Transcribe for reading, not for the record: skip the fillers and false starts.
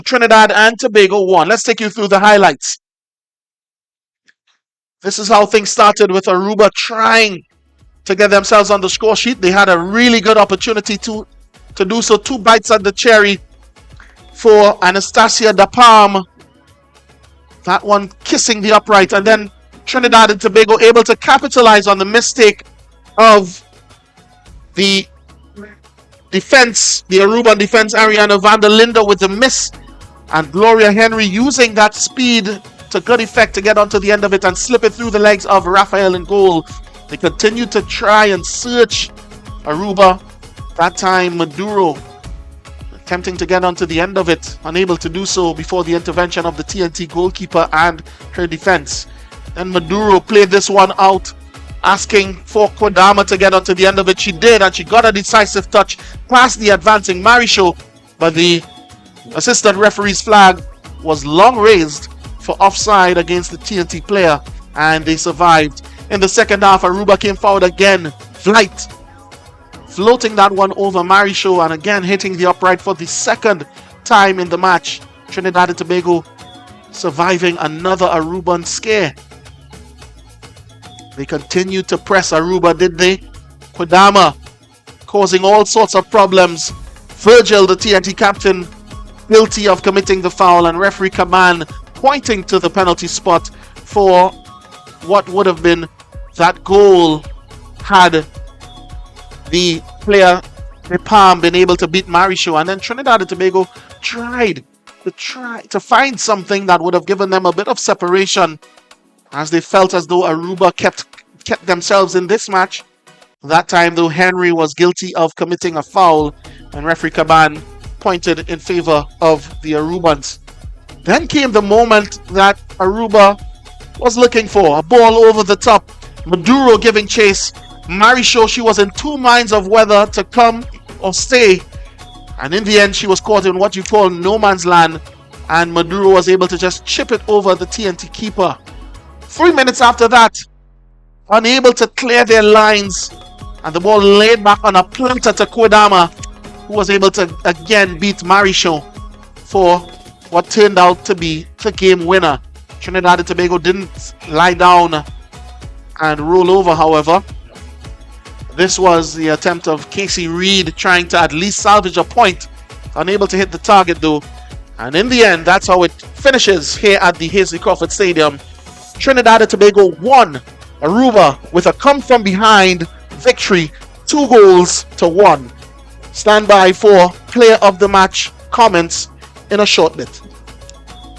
Trinidad and Tobago won. Let's take you through the highlights. This is how things started with Aruba trying to get themselves on the score sheet. They had a really good opportunity to do so. 2 bites at the cherry for Anastasia Da Palm. That one kissing the upright. And then Trinidad and Tobago able to capitalize on the mistake of the defense, the Aruban defense, Ariana van der Linde with the miss, and Gloria Henry using that speed to good effect to get onto the end of it and slip it through the legs of Raphael in goal. They continue to try and search Aruba. That time Maduro attempting to get onto the end of it, unable to do so before the intervention of the TNT goalkeeper and her defense. Then Maduro played this one out, asking for Kodama to get onto the end of it. She did, and she got a decisive touch past the advancing Marisho, but the assistant referee's flag was long raised for offside against the TNT player, and they survived. In the second half, Aruba came forward again, floating that one over Marisho, and again hitting the upright for the second time in the match. Trinidad and Tobago surviving another Aruban scare. They continued to press Aruba, did they? Kodama causing all sorts of problems. Virgil, the TNT captain, guilty of committing the foul, and referee Kaman pointing to the penalty spot for what would have been that goal had the player De Palm been able to beat Marisho. And then Trinidad and Tobago tried to find something that would have given them a bit of separation, as they felt as though Aruba kept themselves in this match. That time, though, Henry was guilty of committing a foul, and referee Kaban pointed in favor of the Arubans. Then came the moment that Aruba was looking for. A ball over the top. Maduro giving chase. Marisho, she was in 2 minds of whether to come or stay. And in the end, she was caught in what you call no man's land. And Maduro was able to just chip it over the TNT keeper. 3 minutes after that, unable to clear their lines, and the ball laid back on a platter to Kodama, who was able to again beat Marisho for what turned out to be the game winner. Trinidad and Tobago didn't lie down and roll over, however. This was the attempt of Casey Reed trying to at least salvage a point. Unable to hit the target though. And in the end, that's how it finishes here at the Hazley Crawford Stadium. Trinidad and Tobago won. Aruba with a come-from-behind victory, 2-1. Stand by for player of the match comments in a short bit.